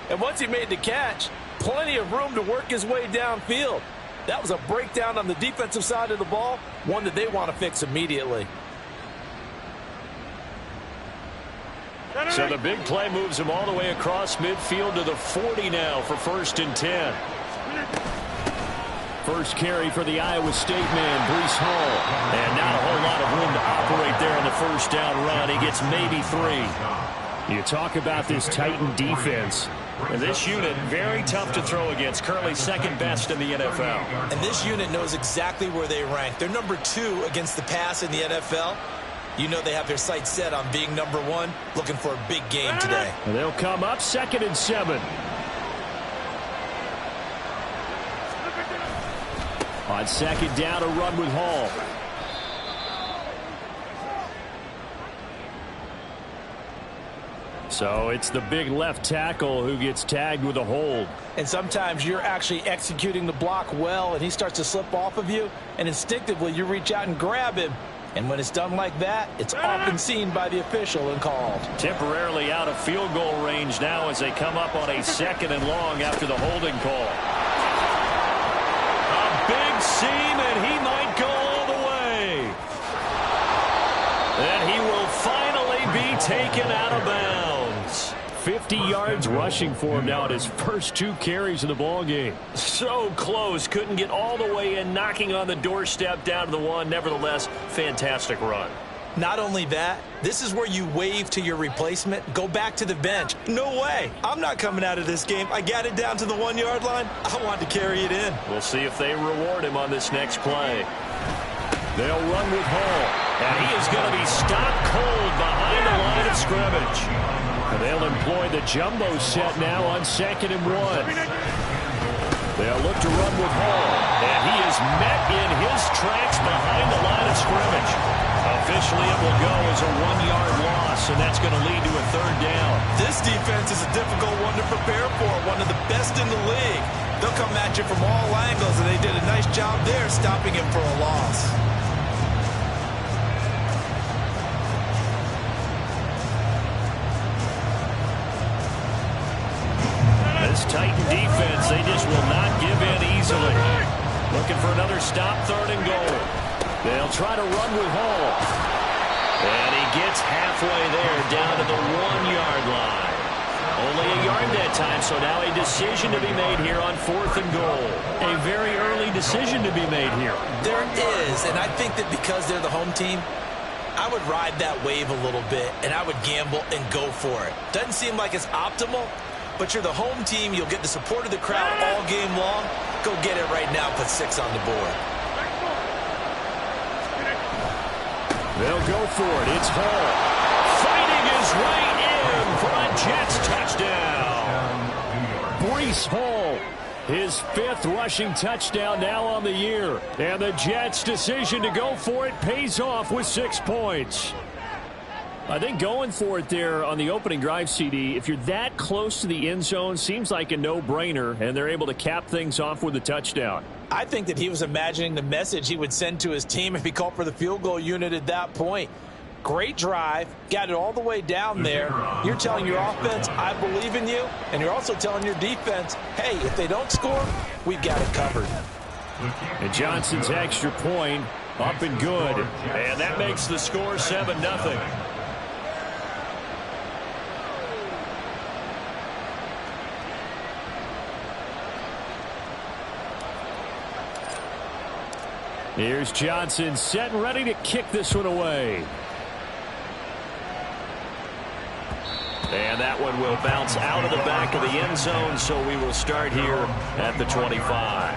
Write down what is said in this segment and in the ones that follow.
And once he made the catch, plenty of room to work his way downfield. That was a breakdown on the defensive side of the ball, one that they want to fix immediately. So the big play moves him all the way across midfield to the 40 now for 1st and 10. First carry for the Iowa State man, Breece Hall. And not a whole lot of room to operate there on the first down run. He gets maybe 3. You talk about this Titan defense. And this unit, very tough to throw against, currently 2nd best in the NFL. And this unit knows exactly where they rank. They're number 2 against the pass in the NFL. You know they have their sights set on being number 1, looking for a big game today. And they'll come up 2nd and 7. On 2nd down, a run with Hall. So it's the big left tackle who gets tagged with a hold. And sometimes you're actually executing the block well, and he starts to slip off of you, and instinctively you reach out and grab him. And when it's done like that, it's often seen by the official and called. Temporarily out of field goal range now as they come up on a 2nd and long after the holding call. A big seam, and he might go all the way. And he will finally be taken out of bounds. 50 yards rushing for him now at his first 2 carries of the ball game. So close, couldn't get all the way in, knocking on the doorstep down to the 1. Nevertheless, fantastic run. Not only that, this is where you wave to your replacement, go back to the bench. No way. I'm not coming out of this game. I got it down to the 1-yard line. I want to carry it in. We'll see if they reward him on this next play. They'll run with Hall, and he is going to be stopped cold behind the line of scrimmage. And they'll employ the jumbo set now on 2nd and 1. They'll look to run with Hall, and he is met in his tracks behind the line of scrimmage. Officially, it will go as a 1-yard loss, and that's going to lead to a 3rd down. This defense is a difficult one to prepare for, one of the best in the league. They'll come at you from all angles, and they did a nice job there stopping him for a loss. This Titan defense, they just will not give in easily. Looking for another stop, 3rd and goal. They'll try to run with Hall. And he gets halfway there, down to the 1-yard line. Only a yard that time, so now a decision to be made here on 4th and goal. A very early decision to be made here. There is, and I think that because they're the home team, I would ride that wave a little bit, and I would gamble and go for it. Doesn't seem like it's optimal, but you're the home team. You'll get the support of the crowd all game long. Go get it right now. Put 6 on the board. They'll go for it. It's Hall. Fighting his way in for a Jets touchdown. Breece Hall, his 5th rushing touchdown now on the year. And the Jets' decision to go for it pays off with 6 points. I think going for it there on the opening drive, CD, if you're that close to the end zone, seems like a no-brainer, and they're able to cap things off with a touchdown. I think that he was imagining the message he would send to his team if he called for the field goal unit at that point. Great drive, got it all the way down there. You're telling your offense, I believe in you, and you're also telling your defense, hey, if they don't score, we've got it covered. And Johnson's extra point up and good. And that makes the score 7-0. Here's Johnson set and ready to kick this one away. And that one will bounce out of the back of the end zone, so we will start here at the 25.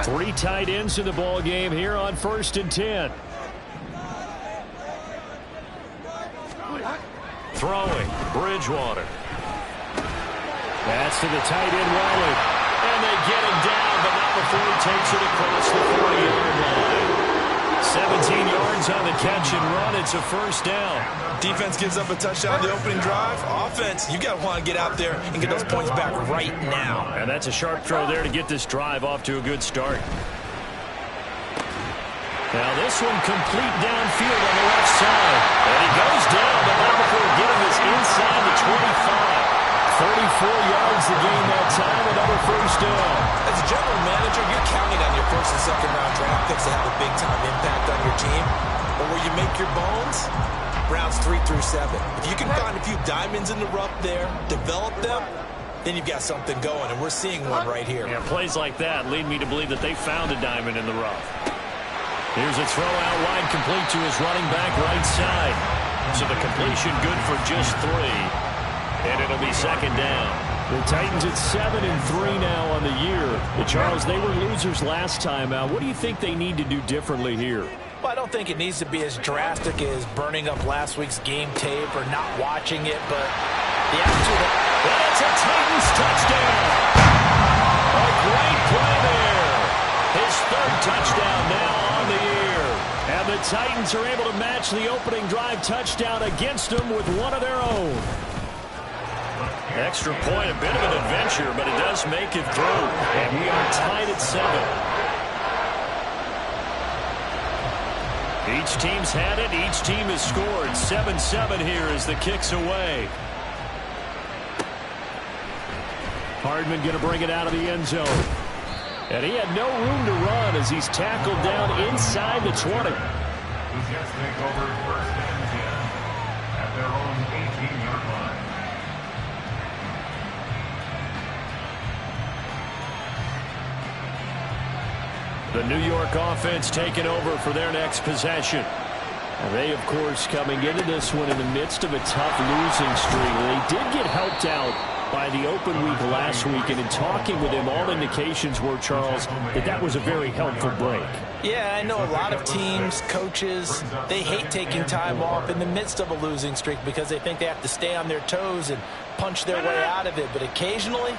Three tight ends in the ball game here on 1st and 10. Throwing, Bridgewater. That's to the tight end, Waller. And they get him down, but not before he takes it across the 40-yard line. 17 yards on the catch and run. It's a 1st down. Defense gives up a touchdown the opening drive. Offense, you got to want to get out there and get those points back right now. And that's a sharp throw there to get this drive off to a good start. Now this one complete downfield on the right the game that time. Another first down. As a general manager, you're counting on your first and second round draft picks to have a big-time impact on your team. But where you make your bones, rounds 3 through 7. If you can find a few diamonds in the rough there, develop them, then you've got something going, and we're seeing one right here. Yeah, plays like that lead me to believe that they found a diamond in the rough. Here's a throw out wide, complete to his running back right side. So the completion good for just 3. And it'll be second down. The Titans at 7-3 now on the year. Charles, they were losers last time out. What do you think they need to do differently here? Well, I don't think it needs to be as drastic as burning up last week's game tape or not watching it, but the attitude. And it's a Titans touchdown. A great play there. His 3rd touchdown now on the year. And the Titans are able to match the opening drive touchdown against them with one of their own. Extra point, a bit of an adventure, but it does make it through. And we are tied at 7. Each team's had it. Each team has scored. 7-7 here as the kick's away. Hardman going to bring it out of the end zone. And he had no room to run as he's tackled down inside the 20. The Jets take over 1st and 10 at their own 18-yard line. The New York offense taking over for their next possession. And they, of course, coming into this one in the midst of a tough losing streak. They did get helped out by the open week last week, and in talking with him, all indications were, Charles, that was a very helpful break. Yeah, I know a lot of teams, coaches, they hate taking time off in the midst of a losing streak because they think they have to stay on their toes and punch their way out of it. But occasionally,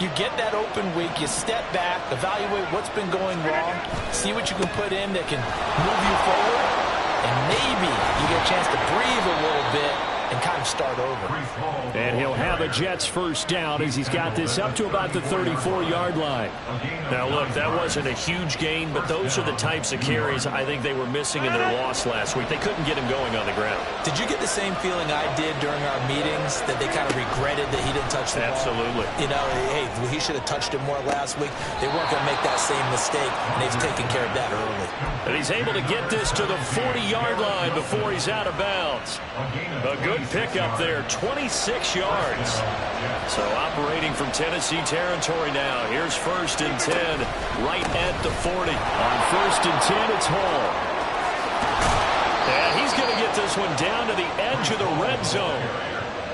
you get that open week, you step back, evaluate what's been going wrong, see what you can put in that can move you forward, and maybe you get a chance to breathe a little bit and kind of start over. And he'll have a Jets first down as he's got this up to about the 34-yard line. Now, look, that wasn't a huge gain, but those are the types of carries I think they were missing in their loss last week. They couldn't get him going on the ground. Did you get the same feeling I did during our meetings, that they kind of regretted that he didn't touch the ball? Absolutely. You know, hey, he should have touched it more last week. They weren't going to make that same mistake, and they've taken care of that early. And he's able to get this to the 40-yard line before he's out of bounds. A good pickup there, 26 yards. So operating from Tennessee territory now. Here's 1st and 10, right at the 40. On 1st and 10, it's Hall. And he's going to get this one down to the edge of the red zone.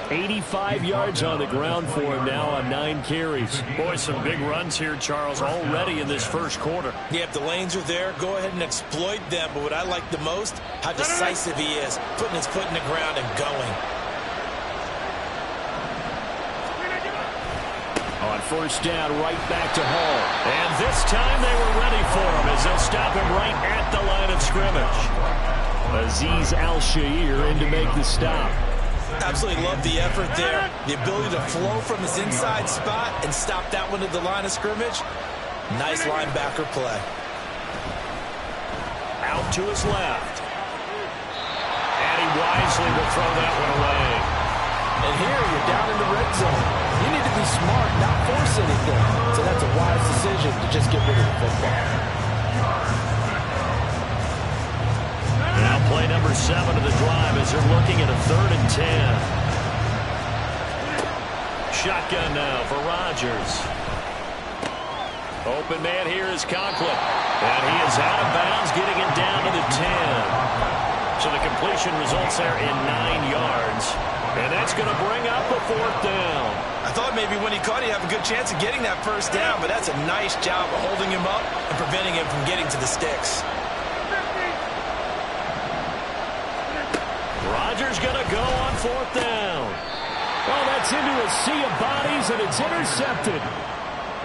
85 yards on the ground for him now on 9 carries. Boy, some big runs here, Charles, already in this first quarter. Yeah, if the lanes are there, go ahead and exploit them. But what I like the most, how decisive he is, putting his foot in the ground and going. On 1st down, right back to Hall. And this time they were ready for him as they'll stop him right at the line of scrimmage. Azeez Al-Shaair in to make the stop. Absolutely love the effort there. The ability to flow from his inside spot and stop that one at the line of scrimmage. Nice linebacker play. Out to his left. And he wisely will throw that one away. And here you're down in the red zone. You need to be smart, not force anything. So that's a wise decision to just get rid of the football. Now play number 7 of the drive as they're looking at a 3rd and 10. Shotgun now for Rodgers. Open man here is Conklin. And he is out of bounds, getting it down to the 10. So the completion results there in 9 yards. And that's going to bring up a 4th down. I thought maybe when he caught it, he'd have a good chance of getting that first down, but that's a nice job of holding him up and preventing him from getting to the sticks. Rodgers going to go on 4th down. Well, that's into a sea of bodies, and it's intercepted.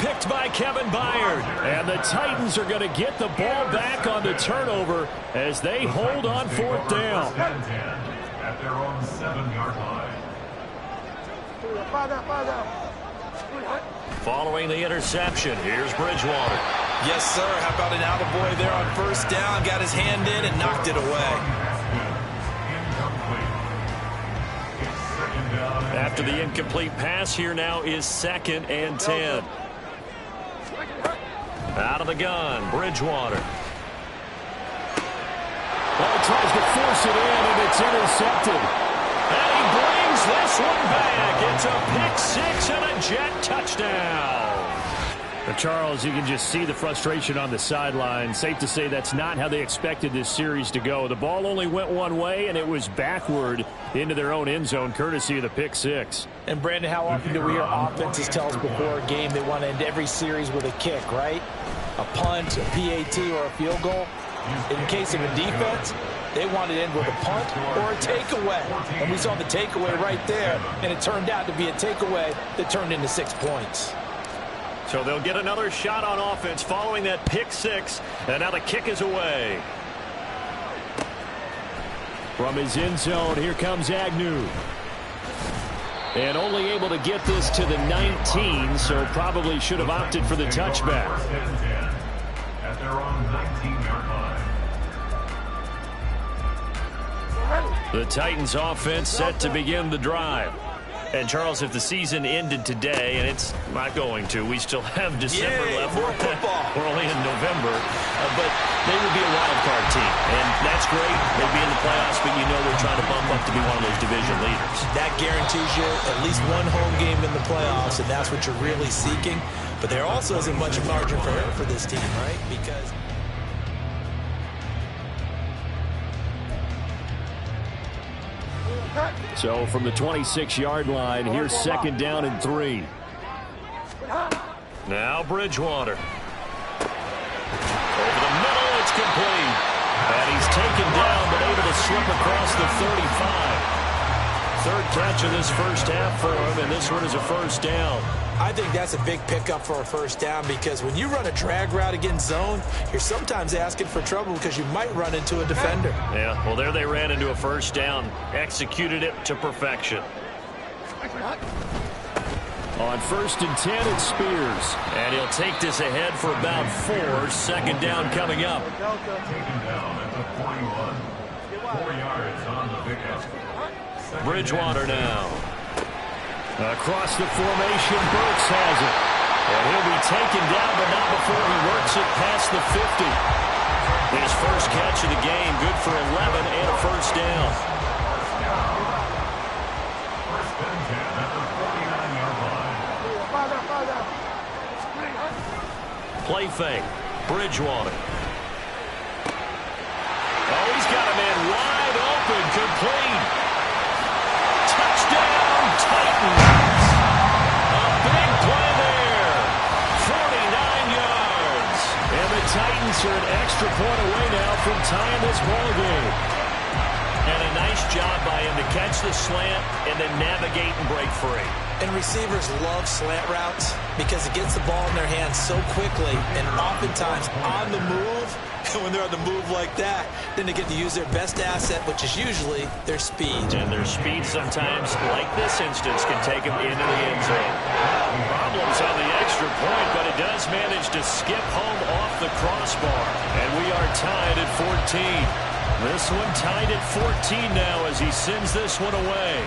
Picked by Kevin Byard. And the Titans are going to get the ball back on the turnover as they hold on 4th down. At their own 7-yard line. Following the interception, here's Bridgewater. Yes, sir. How about an attaboy there on 1st down? Got his hand in and knocked it away. After after the incomplete pass. Here now is 2nd and 10. Out of the gun, Bridgewater. Well, he tries to force it in, and it's intercepted. And he brings this one back. It's a pick six and a Jet touchdown. But Charles, you can just see the frustration on the sideline. Safe to say that's not how they expected this series to go. The ball only went one way, and it was backward into their own end zone, courtesy of the pick six. And, Brandon, how often do we hear offenses tell us before a game they want to end every series with a kick, right? A punt, a PAT, or a field goal. In case of a defense, they want to end with a punt or a takeaway. And we saw the takeaway right there, and it turned out to be a takeaway that turned into 6 points. So they'll get another shot on offense following that pick six, and now the kick is away. From his end zone, here comes Agnew. And only able to get this to the 19, so probably should have opted for the touchback. At their own 19-yard line. The Titans offense set to begin the drive. And, Charles, if the season ended today, and it's not going to, we still have December left. More football. We're only in November. But they would be a wild card team. And that's great. They'd be in the playoffs, but you know they're trying to bump up to be one of those division leaders. That guarantees you at least one home game in the playoffs, and that's what you're really seeking. But there also isn't much margin for error for this team, right? Because So from the 26-yard line, here's 2nd down and 3. Now Bridgewater. Over the middle, it's complete. And he's taken down, but able to slip across the 35. 3rd catch of this first half for him, and this one is a first down. I think that's a big pickup for a first down, because when you run a drag route against zone, you're sometimes asking for trouble because you might run into a defender. Yeah, well, there they ran into a first down. Executed it to perfection. On 1st and 10, it's Spears. And he'll take this ahead for about 4. 2nd down coming up. Taken down at the 41. 4 yards on the pickup. Bridgewater now. Across the formation, Burks has it. And he'll be taken down, but not before he works it past the 50. His first catch of the game, good for 11 and a first down. First and 10 at the 49-yard line. Play fake. Bridgewater. Oh, he's got a man wide open, complete. Touchdown, Titans. A big play there. 49 yards. And the Titans are an extra point away now from tying this ball game. And a nice job by him to catch the slant and then navigate and break free. And receivers love slant routes because it gets the ball in their hands so quickly and oftentimes on the move. And when they're on the move like that, then they get to use their best asset, which is usually their speed. And their speed sometimes, like this instance, can take them into the end zone. Problems on the extra point, but it does manage to skip home off the crossbar. And we are tied at 14. This one tied at 14 now as he sends this one away.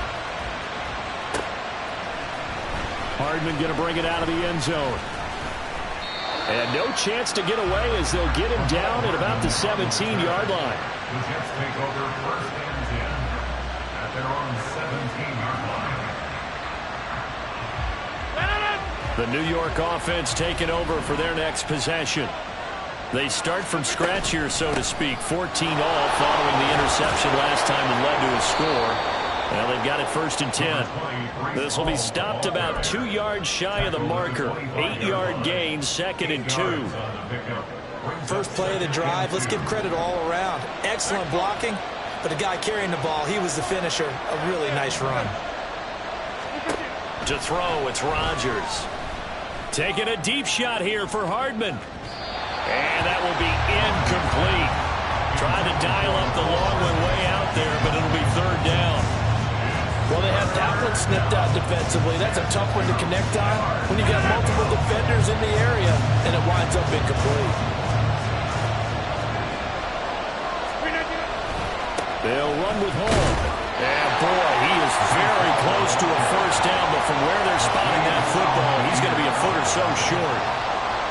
Hardman going to bring it out of the end zone. And no chance to get away as they'll get him down at about the 17-yard line. The Jets take over first and 10 at their own 17-yard line. The New York offense taking over for their next possession. They start from scratch here, so to speak. 14 all following the interception last time that led to a score. Well, they've got it 1st and 10. This will be stopped about 2 yards shy of the marker. 8-yard gain, 2nd and 2. First play of the drive, let's give credit all around. Excellent blocking, but the guy carrying the ball, he was the finisher. A really nice run. To throw, it's Rodgers. Taking a deep shot here for Hardman. And that will be incomplete. Trying to dial up the long one way out there, but it'll be 3rd down. Well, they have that one snipped out defensively. That's a tough one to connect on when you've got multiple defenders in the area, and it winds up incomplete. They'll run with Hall. And boy, he is very close close to a first down, but from where they're spotting that football, he's going to be a foot or so short.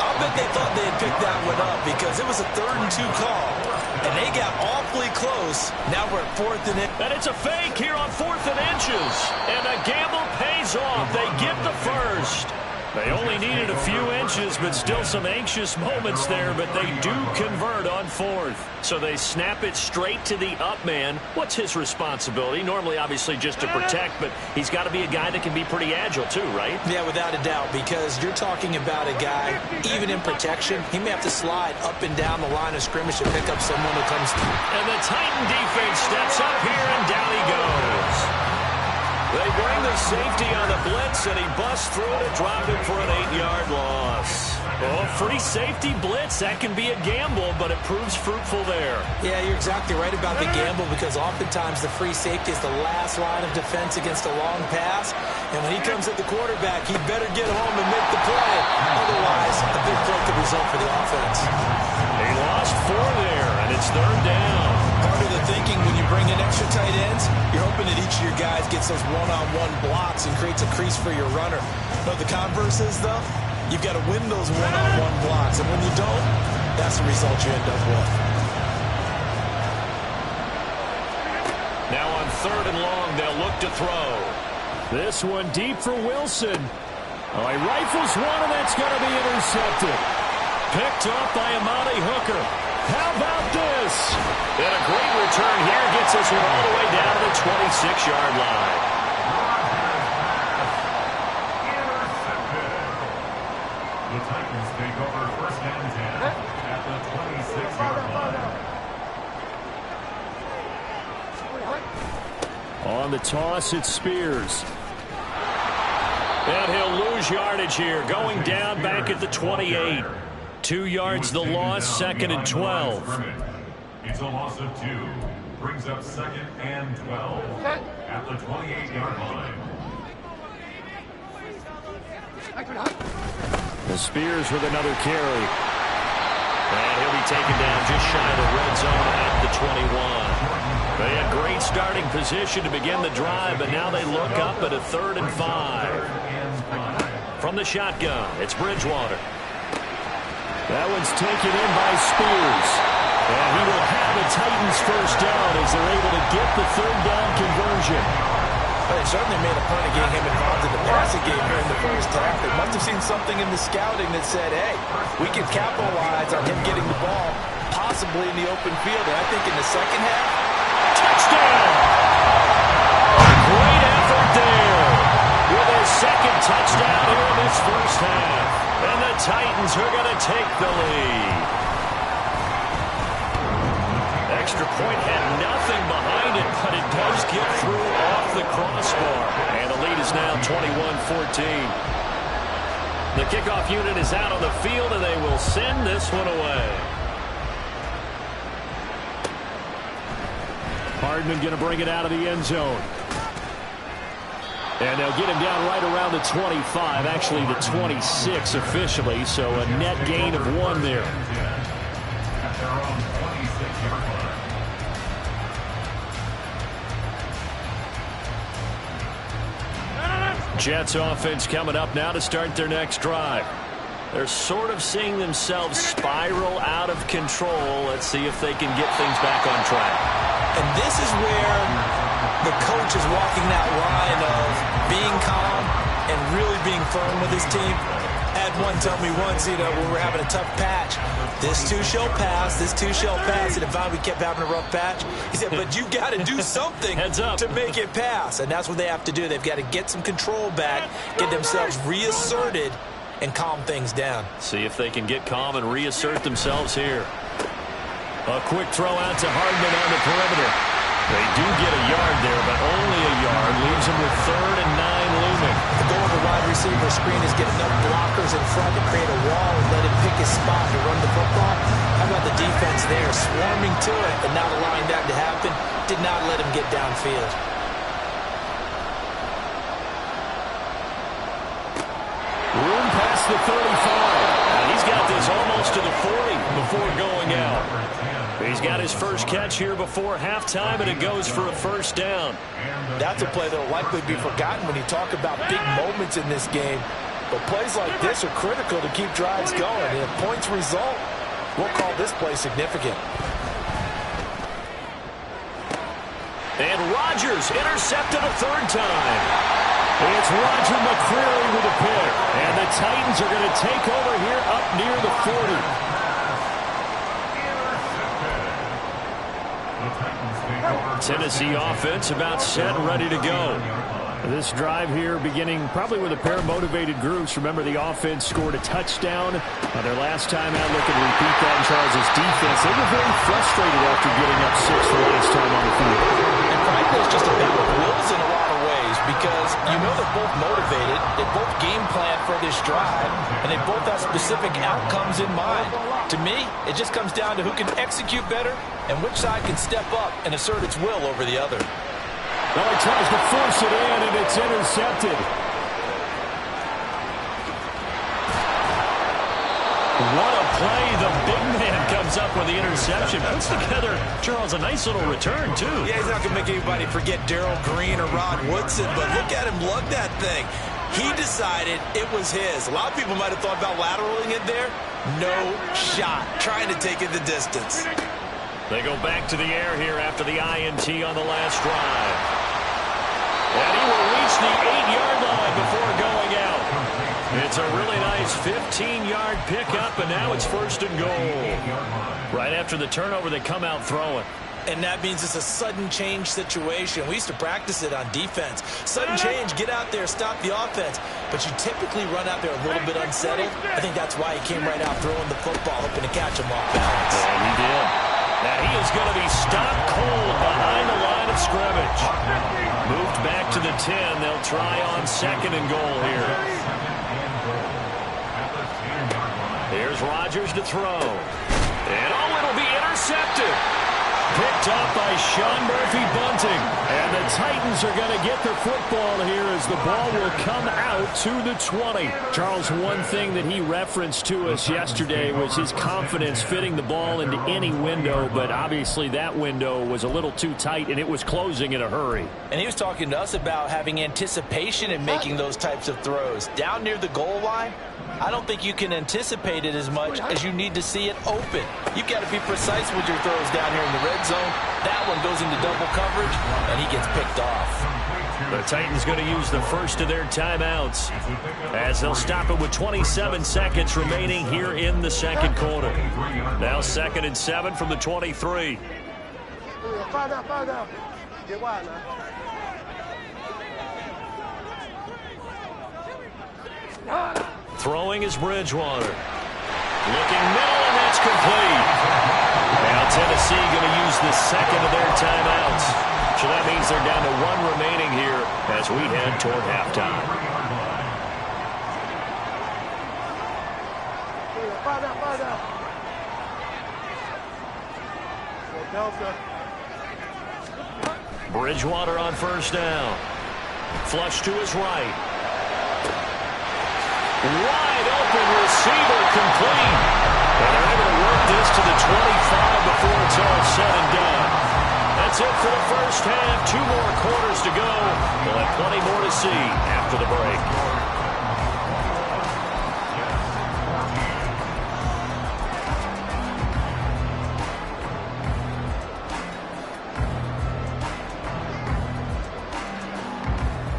I bet they thought they had picked that one up because it was a 3rd and 2 call, and they got awfully close. Now we're at 4th and inches. And it's a fake here on 4th and inches. And the gamble pays off. They get the first. They only needed a few inches, but still some anxious moments there, but they do convert on 4th. So they snap it straight to the up man. What's his responsibility? Normally, obviously, just to protect, but he's got to be a guy that can be pretty agile too, right? Yeah, without a doubt, because you're talking about a guy, even in protection, he may have to slide up and down the line of scrimmage to pick up someone who comes through. And the Titan defense steps up here, and down he goes. They bring the safety on the blitz, and he busts through to drop him for an 8-yard loss. Oh, free safety blitz, that can be a gamble, but it proves fruitful there. Yeah, you're exactly right about the gamble because oftentimes the free safety is the last line of defense against a long pass. And when he comes at the quarterback, he better get home and make the play. Otherwise, a big play could result for the offense. He lost 4 there, and it's 3rd down. Part of the thinking when you bring in extra tight ends, you're hoping that each of your guys gets those one-on-one blocks and creates a crease for your runner. But the converse is, though, you've got to win those one-on-one blocks. And when you don't, that's the result you end up with. Now on 3rd and long, they'll look to throw. This one deep for Wilson. Oh, he rifles one, and that's going to be intercepted. Picked up by Amani Hooker. How about this? And a great return here gets us one all the way down to the 26-yard line. The Titans take over 1st and 10 at the 26-yard line. On the toss, it's Spears. And he'll lose yardage here, going down back at the 28. 2 yards the loss, 2nd and 12. It's a loss of 2. Brings up 2nd and 12 at the 28-yard line. The Spears with another carry. And he'll be taken down just shy of the red zone at the 21. They had great starting position to begin the drive, but now they look up at a 3rd and 5. From the shotgun, it's Bridgewater. That one's taken in by Spears. And he will have the Titans first down as they're able to get the 3rd down conversion. But it certainly made a point of getting him involved in the passing game here in the first half. They must have seen something in the scouting that said, hey, we can capitalize on him getting the ball possibly in the open field. And I think in the second half, touchdown! Great effort there with his 2nd touchdown here in this first half. And the Titans are going to take the lead. Extra point had nothing behind it, but it does get through off the crossbar. And the lead is now 21-14. The kickoff unit is out on the field, and they will send this one away. Hardman going to bring it out of the end zone. And they'll get him down right around the 25, actually the 26 officially, so a net gain of 1 there. At their own 26-yard line. Jets offense coming up now to start their next drive. They're sort of seeing themselves spiral out of control. Let's see if they can get things back on track. and this is where the coach is walking that line of being calm and really being firm with his team. Had one tell me once, when we're having a tough patch, this too shall pass, this too shall pass. And if we kept having a rough patch, he said, but you got to do something to make it pass. And that's what they have to do. They've got to get some control back, get themselves reasserted, and calm things down. See if they can get calm and reassert themselves here. A quick throw out to Hardman on the perimeter. They do get a yard there, but only a yard. Leaves them with 3rd and 9 looming. The goal of the wide receiver screen is get enough blockers in front to create a wall and let him pick his spot to run the football. How about the defense there, swarming to it and not allowing that to happen? Did not let him get downfield. Room past the 35. And he's got this almost to the 40 before going out. He's got his first catch here before halftime, and it goes for a first down. That's a play that will likely be forgotten when you talk about big moments in this game. But plays like this are critical to keep drives going. And if points result, we'll call this play significant. And Rodgers intercepted a third time. It's Roger McCreary with a pick. And the Titans are going to take over here up near the 40. Tennessee offense about set and ready to go. This drive here beginning probably with a pair of motivated groups. Remember, the offense scored a touchdown on their last time out. Looking to repeat that in Charles' defense. They were very frustrated after getting up 6 the last time on the field. And frankly, it's just a battle of wills in a lot of ways because you know they're both motivated. They both game plan for this drive, and they both have specific outcomes in mind. To me, it just comes down to who can execute better and which side can step up and assert its will over the other. Well, he tries to force it in, and it's intercepted. What a play. The big man comes up with the interception. Puts together, Charles, a nice little return, too. Yeah, he's not going to make anybody forget Darrell Green or Rod Woodson, but look at him lug that thing. He decided it was his. A lot of people might have thought about lateraling it there. No shot. Trying to take it the distance. They go back to the air here after the INT on the last drive. And he will reach the 8-yard line before going out. It's a really nice 15-yard pickup, and now it's first and goal. Right after the turnover, they come out throwing. And that means it's a sudden change situation. We used to practice it on defense. Sudden change, get out there, stop the offense. But you typically run out there a little bit unsettled. I think that's why he came right out throwing the football, hoping to catch him off balance. And he did. Now he is going to be stopped cold behind the line of scrimmage. Moved back to the 10. They'll try on second and goal here. Here's Rodgers to throw. And it'll be intercepted. Picked up by Sean Murphy-Bunting. And the Titans are going to get the football here as the ball will come out to the 20. Charles, one thing that he referenced to us yesterday was his confidence fitting the ball into any window, but obviously that window was a little too tight and it was closing in a hurry. And he was talking to us about having anticipation in making those types of throws. Down near the goal line, I don't think you can anticipate it as much as you need to see it open. You've got to be precise with your throws down here in the red zone. That one goes into double coverage, and he gets picked off. The Titans going to use the first of their timeouts as they'll stop it with 27 seconds remaining here in the second quarter. Now 2nd and 7 from the 23. Throwing is Bridgewater. Looking middle, and that's complete. Now Tennessee going to use the second of their timeouts. So that means they're down to 1 remaining here as we head toward halftime. Bridgewater on first down. Flush to his right. Wide open receiver complete. And they're able to work this to the 25 before it's all said and done. That's it for the first half. 2 more quarters to go. We'll have plenty more to see after the break.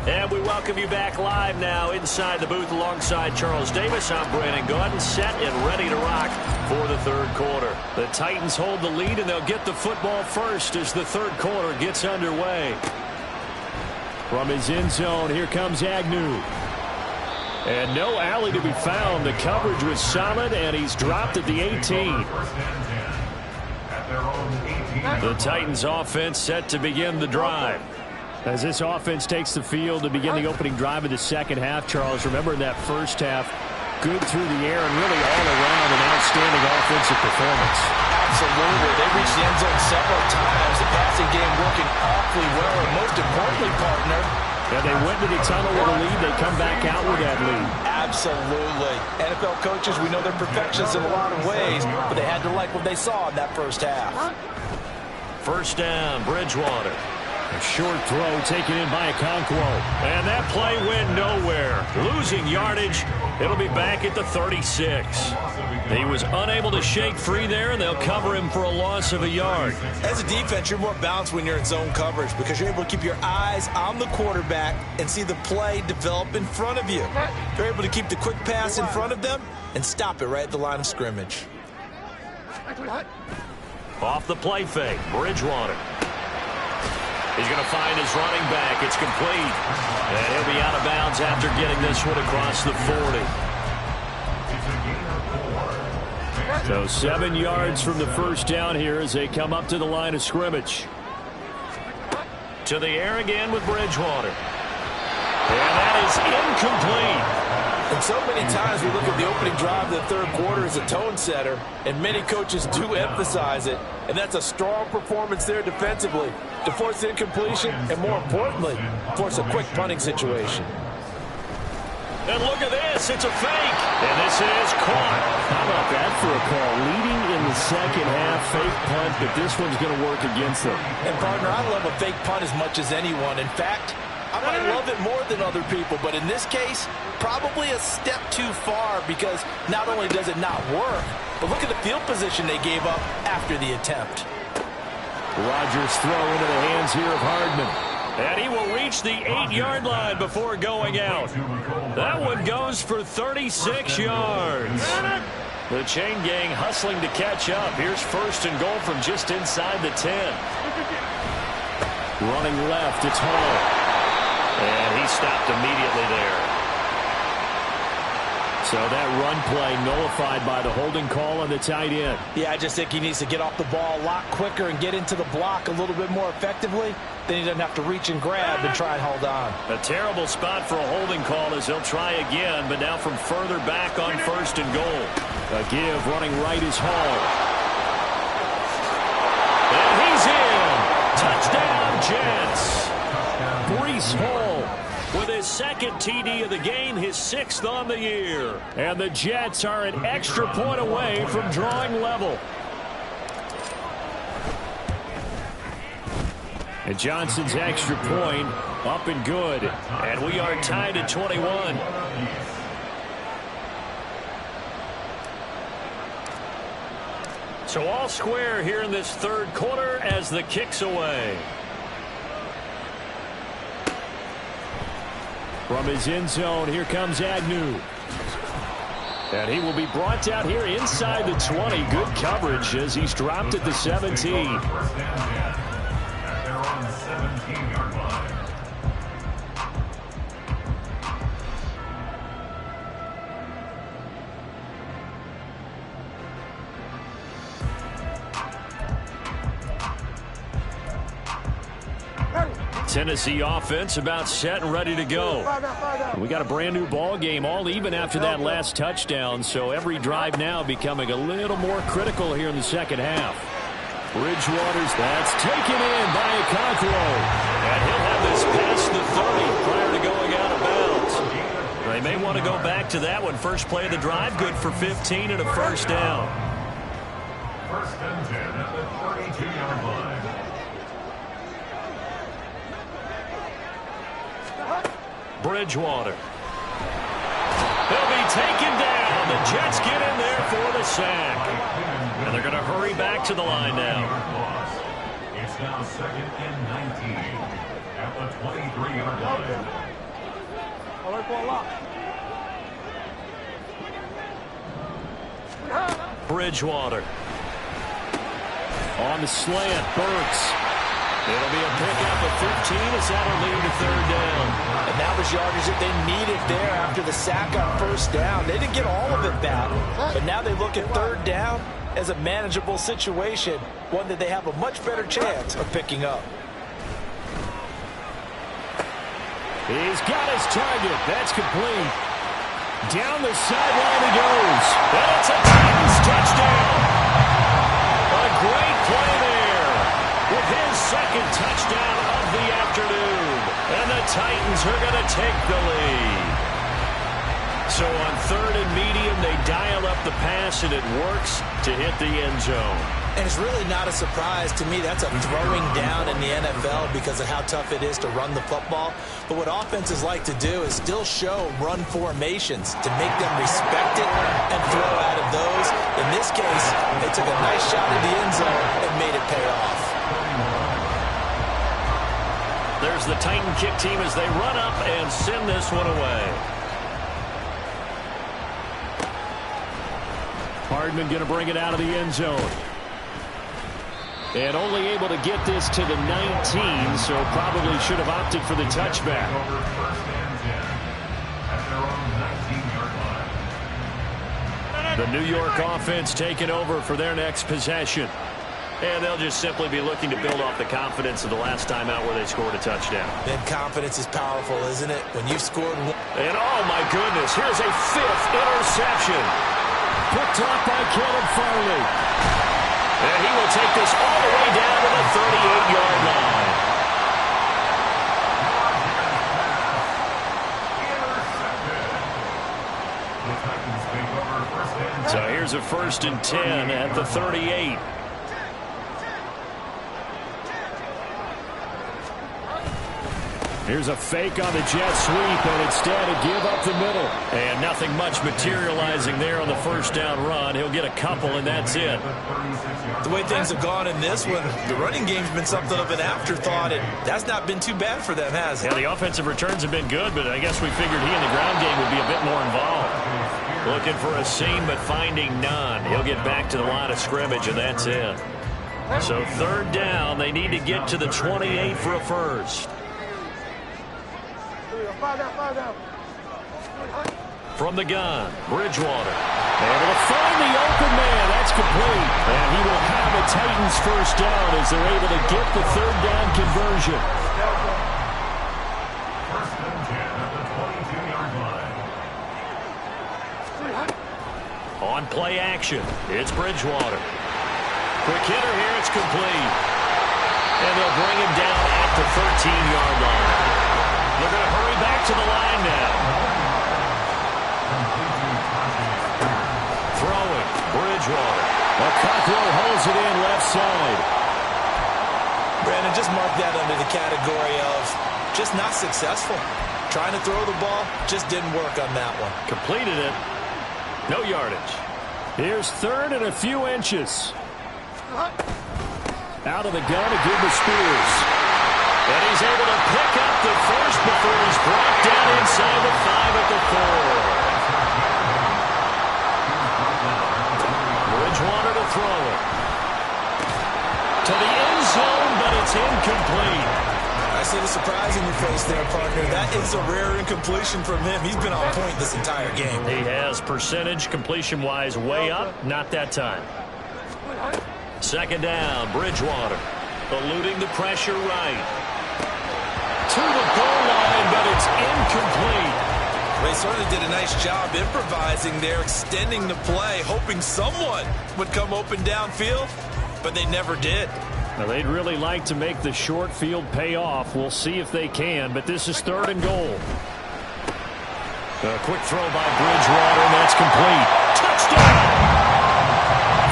And we welcome you back live now inside the booth alongside Charles Davis. I'm Brandon Gaudin, set and ready to rock for the third quarter. The Titans hold the lead, and they'll get the football first as the third quarter gets underway. From his end zone, here comes Agnew. And no alley to be found. The coverage was solid, and he's dropped at the 18. The Titans offense set to begin the drive. As this offense takes the field to begin the opening drive of the second half, Charles, remember in that first half, good through the air and really all around an outstanding offensive performance. Absolutely. They reached the end zone several times. The passing game working awfully well. And most importantly, partner, and they went to the tunnel with a lead. They come back out with that lead. Absolutely. NFL coaches, we know they're perfectionists in a lot of ways, but they had to like what they saw in that first half. First down, Bridgewater. A short throw taken in by Okonkwo. And that play went nowhere. Losing yardage. It'll be back at the 36. He was unable to shake free there, and they'll cover him for a loss of a yard. As a defense, you're more balanced when you're in zone coverage because you're able to keep your eyes on the quarterback and see the play develop in front of you. You're able to keep the quick pass in front of them and stop it right at the line of scrimmage. Off the play fake, Bridgewater. He's going to find his running back. It's complete. And he'll be out of bounds after getting this one across the 40. So 7 yards from the first down here as they come up to the line of scrimmage. To the air again with Bridgewater. And that is incomplete. And so many times we look at the opening drive of the third quarter as a tone setter, and many coaches do emphasize it, and that's a strong performance there defensively to force incompletion and, more importantly, force a quick punting situation. And look at this. It's a fake. And this is caught. How about that for a call? Leading in the second half, fake punt, but this one's going to work against them. And, partner, I love a fake punt as much as anyone. In fact, I might love it more than other people, but in this case, probably a step too far because not only does it not work, but look at the field position they gave up after the attempt. Rodgers throw into the hands here of Hardman. And he will reach the 8-yard line before going out. That one goes for 36 yards. The chain gang hustling to catch up. Here's first and goal from just inside the 10. Running left, it's Hall. And he stopped immediately there. So that run play nullified by the holding call on the tight end. Yeah, I just think he needs to get off the ball a lot quicker and get into the block a little bit more effectively. Then he doesn't have to reach and grab and try and hold on. A terrible spot for a holding call as they'll try again, but now from further back on first and goal. A give running right is Hall. And he's in. Touchdown, Jets. Breece Hall with his second TD of the game, his 6th on the year. And the Jets are an extra point away from drawing level. And Johnson's extra point up and good. And we are tied at 21. So all square here in this third quarter as the kick's away. From his end zone, here comes Agnew. And he will be brought out here inside the 20. Good coverage as he's dropped at the 17. Tennessee offense about set and ready to go. We got a brand new ball game, all even after that last touchdown, so every drive now becoming a little more critical here in the second half. Bridgewater's, that's taken in by Okonkwo. And he'll have this past the 30 prior to going out of bounds. They may want to go back to that one. First play of the drive, good for 15 and a first down. First and 10 at the 32-yard line. Bridgewater. He'll be taken down. The Jets get in there for the sack. And they're going to hurry back to the line now. It's now 2nd and 19 at the 23-yard line. Bridgewater. On the slant, Burks. It'll be a pickup of 15 as that'll lead to third down. And that was yardage that they needed there after the sack on first down. They didn't get all of it back, but now they look at third down as a manageable situation, one that they have a much better chance of picking up. He's got his target. That's complete. Down the sideline he goes. And it's a Titans touchdown. A great play there with his second touchdown of the afternoon. And the Titans are going to take the lead. So on third and medium, they dial up the pass, and it works to hit the end zone. And it's really not a surprise to me. That's a throwing down in the NFL because of how tough it is to run the football. But what offenses like to do is still show run formations to make them respect it and throw out of those. In this case, they took a nice shot at the end zone and made it pay off. There's the Titan kick team as they run up and send this one away. Hardman going to bring it out of the end zone. And only able to get this to the 19, so probably should have opted for the touchback. The New York offense taking over for their next possession. And they'll just simply be looking to build off the confidence of the last time out where they scored a touchdown. And confidence is powerful, isn't it? When you've scored one. And oh my goodness, here's a 5th interception. Picked off by Caleb Farley. And he will take this all the way down to the 38-yard line. So here's a 1st and 10 at the 38. Here's a fake on the jet sweep, and instead a give up the middle. And nothing much materializing there on the first down run. He'll get a couple, and that's it. The way things have gone in this one, the running game's been something of an afterthought, and that's not been too bad for them, has it? Yeah, the offensive returns have been good, but I guess we figured he in the ground game would be a bit more involved. Looking for a seam, but finding none. He'll get back to the line of scrimmage, and that's it. So 3rd down, they need to get to the 28 for a first. From the gun, Bridgewater. Able to find the open man. That's complete. And he will have a Titans first down as they're able to get the 3rd down conversion. First and 10 at the 22-yard line. On play action, it's Bridgewater. Quick hitter here, it's complete. And they'll bring him down at the 13-yard line. They're going to hurry back to the line now. Throwing, Bridgewater. Cockrell holds it in left side. Brandon, just mark that under the category of just not successful. Trying to throw the ball, just didn't work on that one. Completed it. No yardage. Here's 3rd and a few inches. Out of the gun to give to Spears. And he's able to pick up the first before he's brought down inside the 5 at the 4. Bridgewater to throw it. To the end zone, but it's incomplete. I see the surprise in your face there, partner. That is a rare incompletion from him. He's been on point this entire game. He has percentage completion-wise way up. Not that time. 2nd down, Bridgewater. Eluding the pressure right. To the goal line, but it's incomplete. They certainly did a nice job improvising there, extending the play, hoping someone would come open downfield, but they never did. Now, they'd really like to make the short field pay off. We'll see if they can, but this is 3rd and goal. A quick throw by Bridgewater, and that's complete. Touchdown!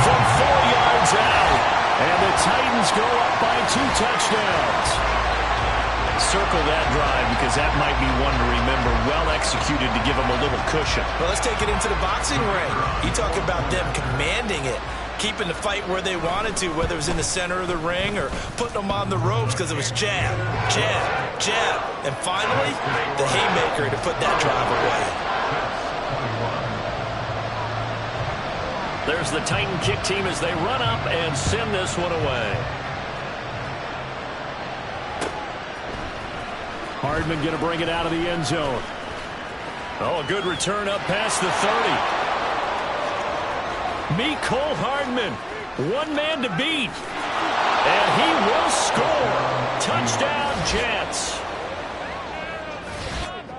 From 4 yards out. And the Titans go up by 2 touchdowns. Circle that drive because that might be one to remember. Well executed to give them a little cushion. Well, let's take it into the boxing ring. You talk about them commanding it, keeping the fight where they wanted to, whether it was in the center of the ring or putting them on the ropes because it was jab, jab, jab. And finally, the haymaker to put that drive away. There's the Titan kick team as they run up and send this one away. Hardman going to bring it out of the end zone. Oh, a good return up past the 30. Meet Cole Hardman. One man to beat. And he will score. Touchdown, Jets.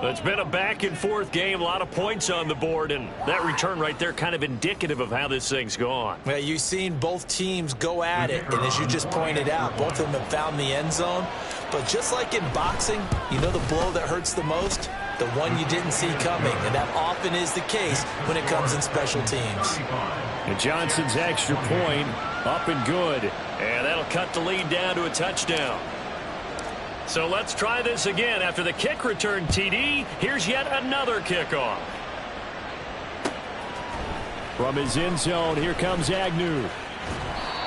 It's been a back-and-forth game, a lot of points on the board, and that return right there kind of indicative of how this thing's gone. Well, you've seen both teams go at it, and as you just pointed out, both of them have found the end zone. But just like in boxing, you know the blow that hurts the most? the one you didn't see coming, and that often is the case when it comes in special teams. And Johnson's extra point up and good. And that'll cut the lead down to a touchdown. So let's try this again. After the kick return TD, here's yet another kickoff. From his end zone, here comes Agnew.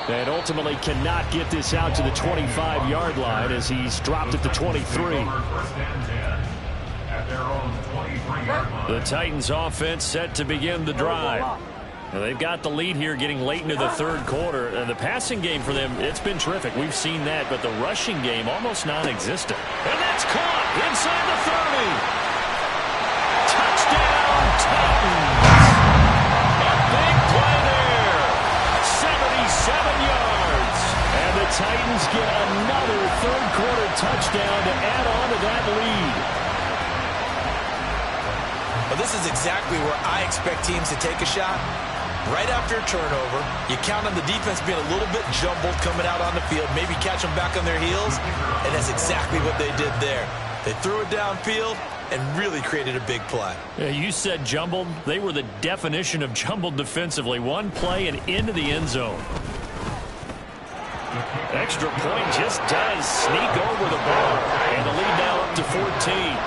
And ultimately cannot get this out to the 25-yard line as he's dropped at the 23. The Titans offense set to begin the drive. Now they've got the lead here getting late into the third quarter. And the passing game for them, it's been terrific. We've seen that, but the rushing game almost non-existent. And that's caught inside the 30. Touchdown, Titans. A big play there. 77 yards. And the Titans get another third-quarter touchdown to add on to that lead. Well, this is exactly where I expect teams to take a shot. Right after a turnover, you count on the defense being a little bit jumbled coming out on the field, maybe catch them back on their heels, and that's exactly what they did there. They threw it downfield and really created a big play. Yeah, you said jumbled. They were the definition of jumbled defensively. One play and into the end zone. Extra point just does sneak over the bar, and the lead now up to 14.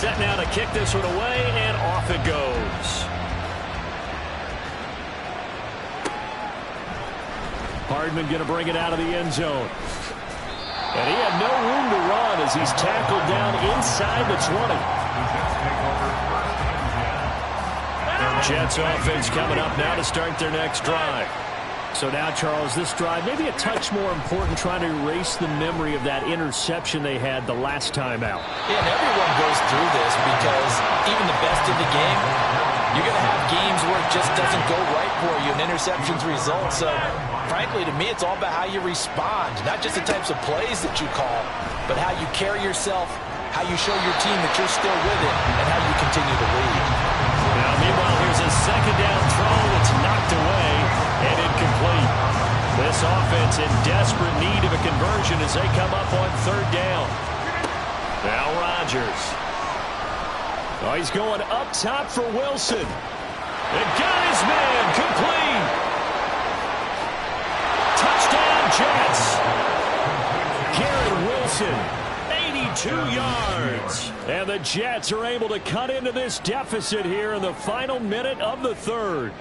Set now to kick this one away, and off it goes. Hardman going to bring it out of the end zone. And he had no room to run as he's tackled down inside the 20. Jets offense coming up now to start their next drive. So now, Charles, this drive maybe a touch more important, trying to erase the memory of that interception they had the last time out. Yeah, and everyone goes through this because even the best in the game, you're going to have games where it just doesn't go right for you and interceptions result. So, frankly, to me, it's all about how you respond, not just the types of plays that you call, but how you carry yourself, how you show your team that you're still with it, and how you continue to lead. Now, meanwhile, here's a second down throw that's knocked away and incomplete. This offense in desperate need of a conversion as they come up on third down. Now Rodgers. Oh, he's going up top for Wilson. And got his man complete. Touchdown Jets. Garrett Wilson, 82 yards. And the Jets are able to cut into this deficit here in the final minute of the third.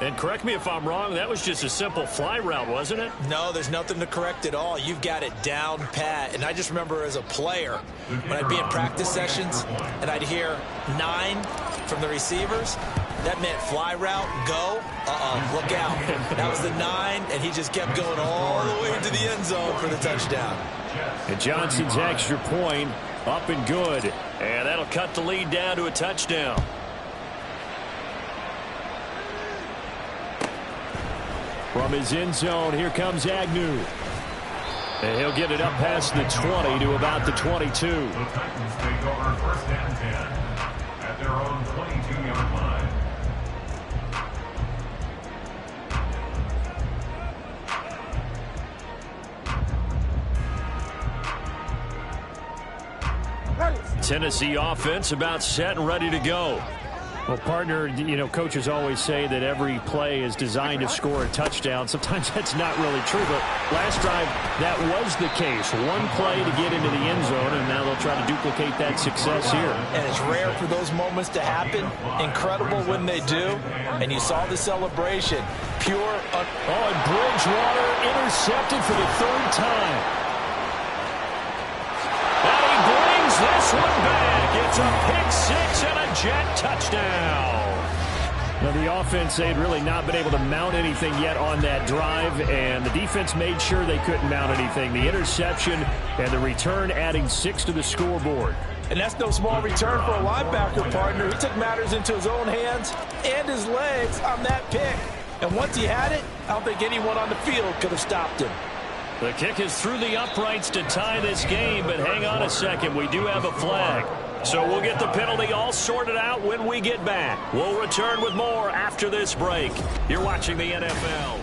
And correct me if I'm wrong, that was just a simple fly route, wasn't it? No, there's nothing to correct at all. You've got it down pat. And I just remember as a player, when I'd be in practice sessions and I'd hear 9 from the receivers, that meant fly route, go, look out. That was the 9, and he just kept going all the way into the end zone for the touchdown. And Johnson's extra point up and good. And that'll cut the lead down to a touchdown. From his end zone, here comes Agnew. And he'll get it up past the 20 to about the 22. The Titans take over first and 10 at their own 22-yard line. Tennessee offense about set and ready to go. Well, partner, you know, coaches always say that every play is designed to score a touchdown. Sometimes that's not really true, but last drive, that was the case. One play to get into the end zone, and now they'll try to duplicate that success here. And it's rare for those moments to happen. Incredible when they do. And you saw the celebration. Pure. And Bridgewater intercepted for the third time. And he brings this one back. It's a pick six and a Jet touchdown. Now, the offense, they had really not been able to mount anything yet on that drive, and the defense made sure they couldn't mount anything. The interception and the return adding 6 to the scoreboard. And that's no small return for a linebacker, partner. He took matters into his own hands and his legs on that pick. And once he had it, I don't think anyone on the field could have stopped him. The kick is through the uprights to tie this game, but hang on a second. We do have a flag. So we'll get the penalty all sorted out when we get back. We'll return with more after this break. You're watching the NFL.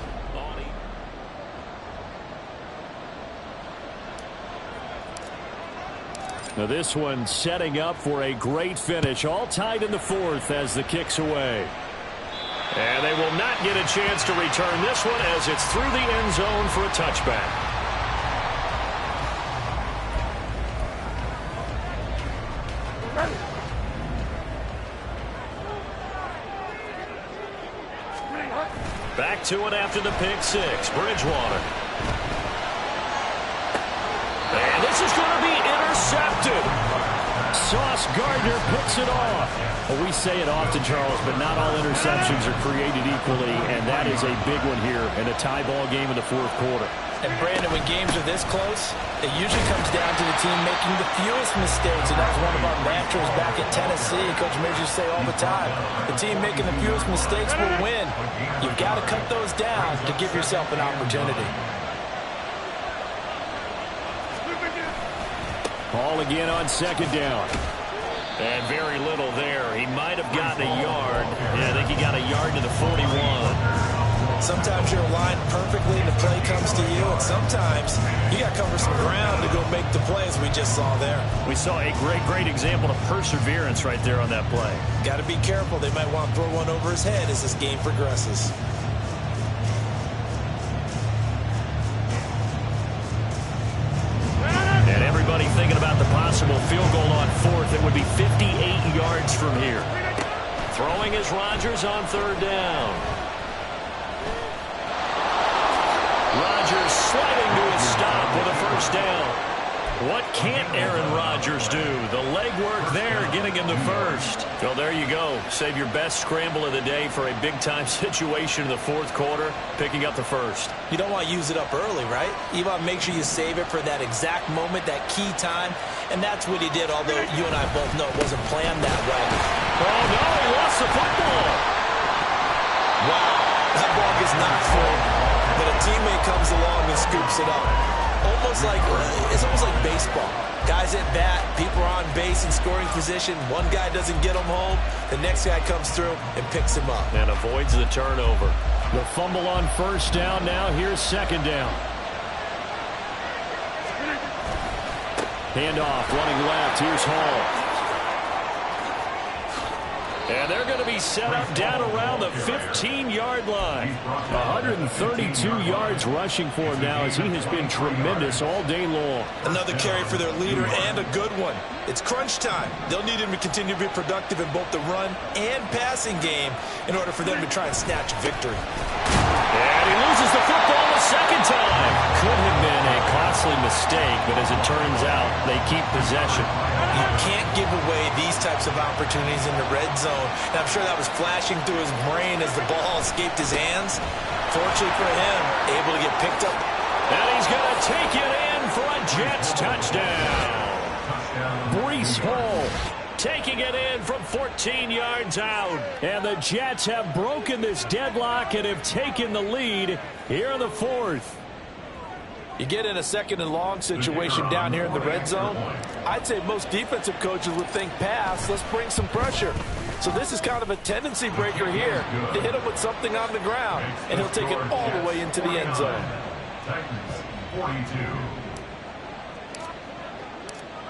Now this one setting up for a great finish. All tied in the fourth as the kick's away. And they will not get a chance to return this one as it's through the end zone for a touchback. Back to it after the pick six. Bridgewater. And this is going to be intercepted. Sauce Gardner picks it off. Well, we say it often, Charles, but not all interceptions are created equally, and that is a big one here in a tie ball game in the fourth quarter. And Brandon, when games are this close, it usually comes down to the team making the fewest mistakes, and that was one of our mantras back at Tennessee. Coach Major used to say all the time, the team making the fewest mistakes will win. You've got to cut those down to give yourself an opportunity. Ball again on second down. And very little there. He might have gotten a yard. Yeah, I think he got a yard to the 41. Sometimes you're aligned perfectly and the play comes to you, and sometimes you got to cover some ground to go make the play, as we just saw there. We saw a great example of perseverance right there on that play. Got to be careful. They might want to throw one over his head as this game progresses. And everybody thinking about the possible field goal on fourth. It would be 58 yards from here. Throwing is Rodgers on third down. Rodgers sliding to a stop with a first down. What can't Aaron Rodgers do? The legwork there getting him the first. Well, there you go. Save your best scramble of the day for a big-time situation in the fourth quarter, picking up the first. You don't want to use it up early, right? You want to make sure you save it for that exact moment, that key time, and that's what he did, although you and I both know it wasn't planned that way. Oh, no, he lost the football. Wow, that ball gets knocked free, but a teammate comes along and scoops it up. It's almost like baseball. Guys at bat, people are on base in scoring position. One guy doesn't get him home. The next guy comes through and picks him up. And avoids the turnover. The fumble on first down now. Here's second down. Handoff, running left. Here's Hall. And they're going to be set up down around the 15-yard line. 132 yards rushing for him now as he has been tremendous all day long. Another carry for their leader and a good one. It's crunch time. They'll need him to continue to be productive in both the run and passing game in order for them to try and snatch victory. And he loses the football a second time. Could have been a costly mistake, but as it turns out, they keep possession. You can't give away these types of opportunities in the red zone. And I'm sure that was flashing through his brain as the ball escaped his hands. Fortunately for him, able to get picked up. And he's going to take it in for a Jets touchdown. Breece Hall taking it in from 14 yards out. And the Jets have broken this deadlock and have taken the lead here in the fourth. You get in a second and long situation down here in the red zone. I'd say most defensive coaches would think pass. Let's bring some pressure. So this is kind of a tendency breaker here to hit him with something on the ground. And he'll take it all the way into the end zone.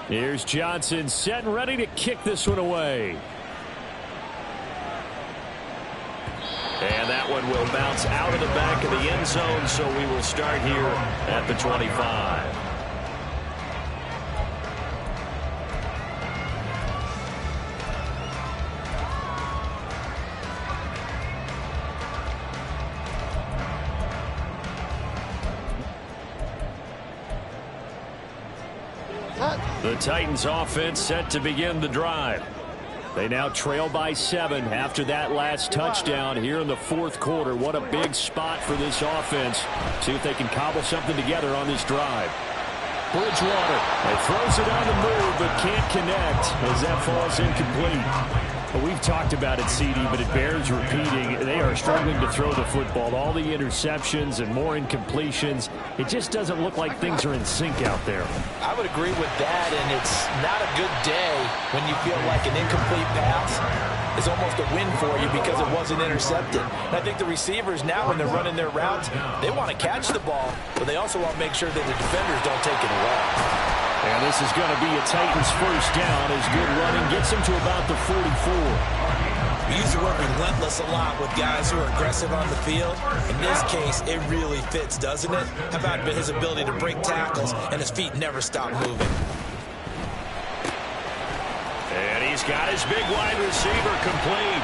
Here's Johnson set and ready to kick this one away. And that one will bounce out of the back of the end zone, so we will start here at the 25. The Titans offense set to begin the drive. They now trail by 7 after that last touchdown here in the fourth quarter. What a big spot for this offense. See if they can cobble something together on this drive. Bridgewater. He throws it on the move but can't connect as that falls incomplete. Well, we've talked about it, CD, but it bears repeating. They are struggling to throw the football. All the interceptions and more incompletions. It just doesn't look like things are in sync out there. I would agree with that, and it's not a good day when you feel like an incomplete pass is almost a win for you because it wasn't intercepted. And I think the receivers now, when they're running their routes, they want to catch the ball, but they also want to make sure that the defenders don't take it away. And this is going to be a Titans first down as good running gets them to about the 44. We use the word relentless a lot with guys who are aggressive on the field. In this case, it really fits, doesn't it? How about his ability to break tackles and his feet never stop moving? And he's got his big wide receiver complete.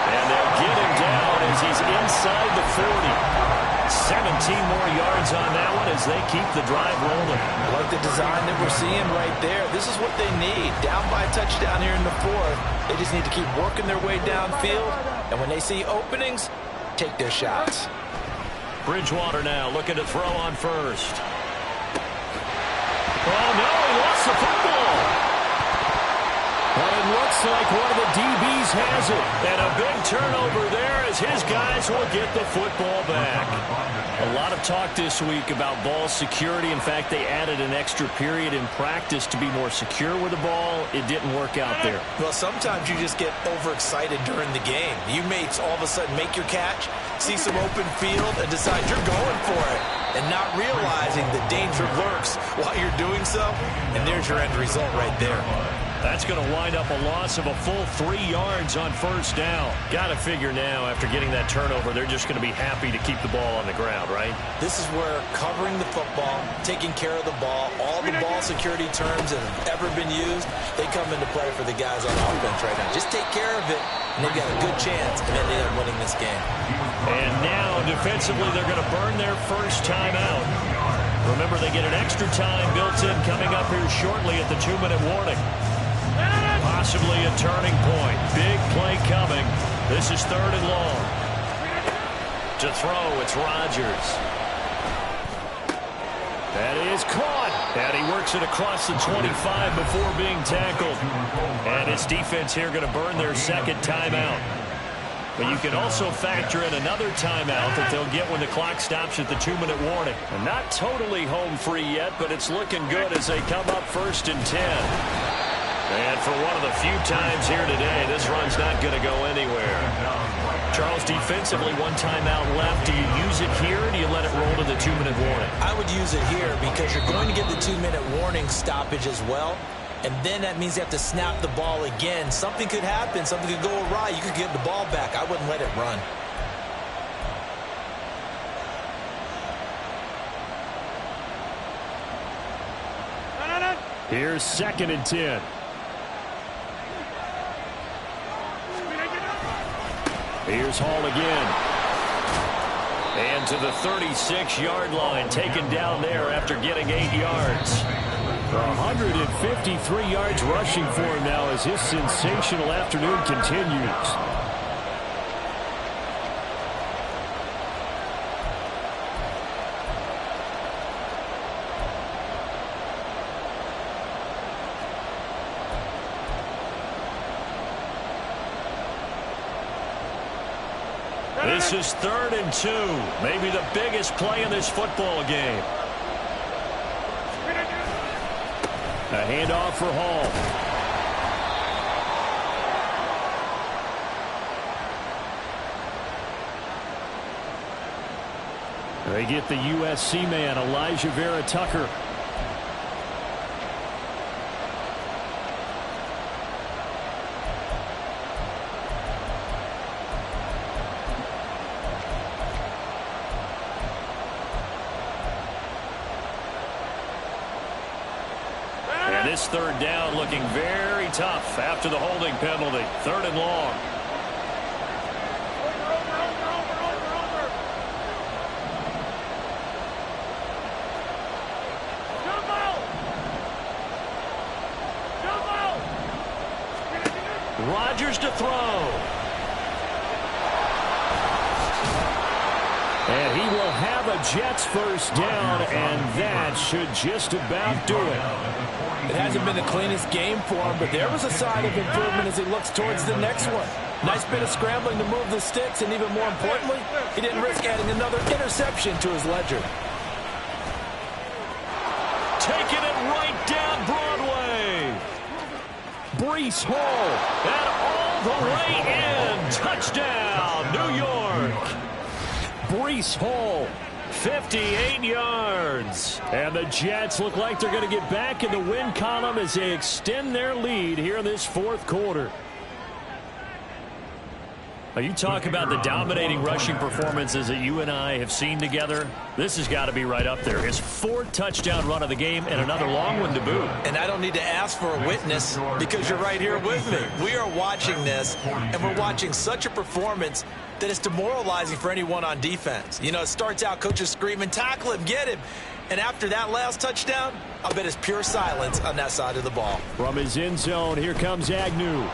And they'll get him down as he's inside the 40. 17 more yards on that one as they keep the drive rolling. I like the design that we're seeing right there. This is what they need. Down by a touchdown here in the fourth. They just need to keep working their way downfield. And when they see openings, take their shots. Bridgewater now looking to throw on first. Oh, no, he lost the football. But it looks like one of the DBs has it. And a big turnover there as his guys will get the football back. A lot of talk this week about ball security. In fact, they added an extra period in practice to be more secure with the ball. It didn't work out there. Well, sometimes you just get overexcited during the game. You may all of a sudden make your catch, see some open field, and decide you're going for it, and not realizing the danger lurks while you're doing so. And there's your end result right there. That's going to wind up a loss of a full 3 yards on first down. Got to figure now, after getting that turnover, they're just going to be happy to keep the ball on the ground, right? This is where covering the football, taking care of the ball, all the ball security terms that have ever been used, they come into play for the guys on offense right now. Just take care of it, and they've got a good chance of ending up winning this game. And now, defensively, they're going to burn their first timeout. Remember, they get an extra time built in coming up here shortly at the 2-minute warning. Possibly a turning point. Big play coming. This is 3rd and long. To throw, it's Rodgers. That is caught. And he works it across the 25 before being tackled. And his defense here going to burn their second timeout. But you can also factor in another timeout that they'll get when the clock stops at the 2-minute warning. And not totally home free yet, but it's looking good as they come up 1st and 10. And for one of the few times here today, this run's not going to go anywhere. Charles, defensively, 1 timeout left. Do you use it here, or do you let it roll to the 2-minute warning? I would use it here because you're going to get the 2-minute warning stoppage as well. And then that means you have to snap the ball again. Something could happen. Something could go awry. You could get the ball back. I wouldn't let it run. Here's 2nd and 10. Here's Hall again. And to the 36-yard line, taken down there after getting 8 yards. 153 yards rushing for him now as his sensational afternoon continues. This is 3rd and 2. Maybe the biggest play in this football game. A handoff for Hall. They get the USC man, Elijah Vera Tucker. This 3rd down looking very tough after the holding penalty. 3rd and long. Rodgers to throw. And he will have a Jets first down, and that should just about do it. It hasn't been the cleanest game for him, but there was a sign of improvement as he looks towards the next one. Nice bit of scrambling to move the sticks, and even more importantly, he didn't risk adding another interception to his ledger. Taking it right down Broadway. Breece Hall, and all the way in. Touchdown, New York. Breece Hall, 58 yards. And the Jets look like they're going to get back in the win column as they extend their lead here in this fourth quarter. Now, you talk about the dominating rushing performances that you and I have seen together. This has got to be right up there. His fourth touchdown run of the game and another long one to boot. And I don't need to ask for a witness because you're right here with me. We are watching this, and we're watching such a performance that it's demoralizing for anyone on defense. You know, it starts out coaches screaming, tackle him, get him. And after that last touchdown, I bet it's pure silence on that side of the ball. From his end zone, here comes Agnew.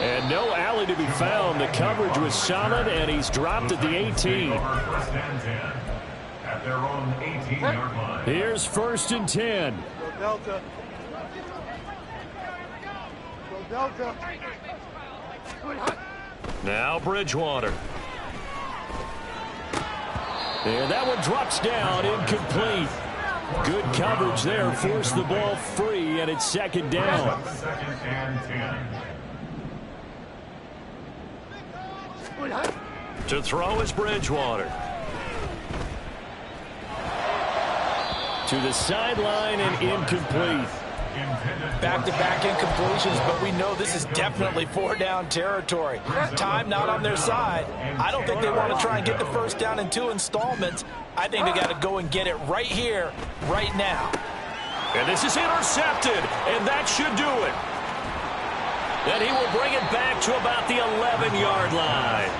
And no alley to be found. The coverage was solid, and he's dropped at the 18. At their own 18-yard line. Here's 1st and 10. Go Delta. Go Delta. Now Bridgewater. And that one drops down, incomplete. Good coverage there, forced the ball free, and it's 2nd down. 2nd and 10. To throw is Bridgewater. To the sideline and incomplete. Back-to-back incompletions, but we know this is definitely 4-down territory. Time not on their side. I don't think they want to try and get the first down in 2 installments. I think they got to go and get it right here, right now. And this is intercepted, and that should do it. Then he will bring it back to about the 11-yard line.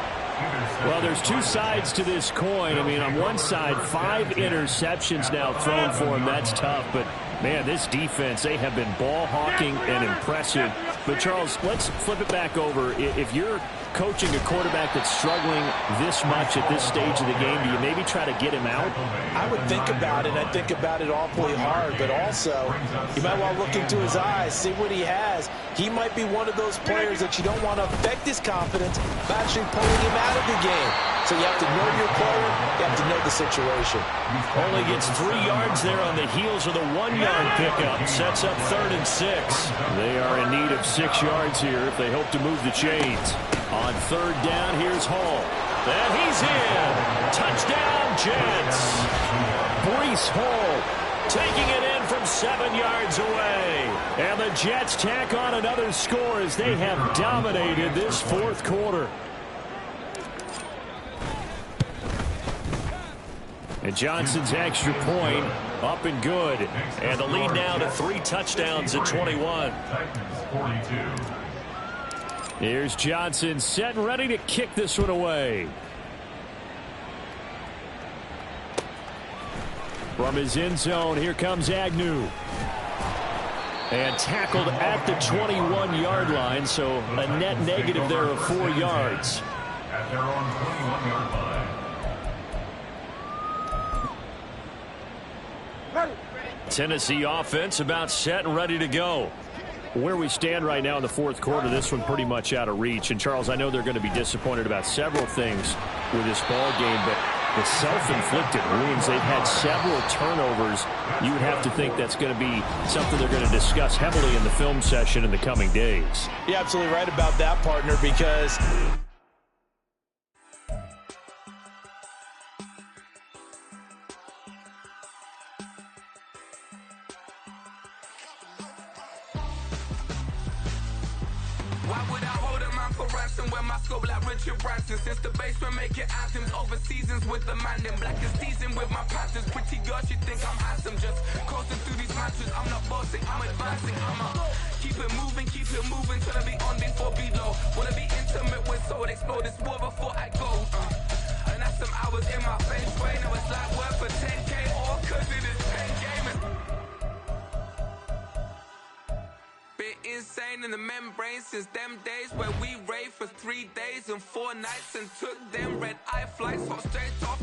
Well, there's 2 sides to this coin. I mean, on one side, 5 interceptions now thrown for him. That's tough, but man, this defense, they have been ball hawking and impressive. But, Charles, let's flip it back over. If you're coaching a quarterback that's struggling this much at this stage of the game, do you maybe try to get him out? I would think about it. I think about it awfully hard, but also you might want to look into his eyes, see what he has. He might be one of those players that you don't want to affect his confidence by actually pulling him out of the game. So you have to know your player. You have to know the situation. Only gets 3 yards there on the heels of the 1-yard pickup. Sets up 3rd and 6. They are in need of 6 yards here if they hope to move the chains. On 3rd down, here's Hall. And he's in. Touchdown, Jets. Breece Hall taking it in from 7 yards away. And the Jets tack on another score as they have dominated this fourth quarter. And Johnson's extra point up and good. And the lead now to 3 touchdowns at 21. Here's Johnson set and ready to kick this one away. From his end zone, here comes Agnew. And tackled at the 21-yard line, so a net negative there of 4 yards. At their own 21-yard line. Tennessee offense about set and ready to go. Where we stand right now in the fourth quarter, this one pretty much out of reach. And, Charles, I know they're going to be disappointed about several things with this ball game, but the self-inflicted wounds, they've had several turnovers. You would have to think that's going to be something they're going to discuss heavily in the film session in the coming days. You're absolutely right about that, partner, because since the basement making anthems over seasons with the man in black is seasoned with my patterns. Pretty girls, you think I'm handsome, just coasting through these matches. I'm not bossing, I'm advancing. I'ma keep it moving, trying to be on before below. Wanna be intimate with soul, explode this war before I go. And that's some hours in my face way. Now it's like work for 10K, all cause it is 10 gaming. Insane in the membrane since them days where we raved for 3 days and 4 nights and took them red-eye flights, hop straight off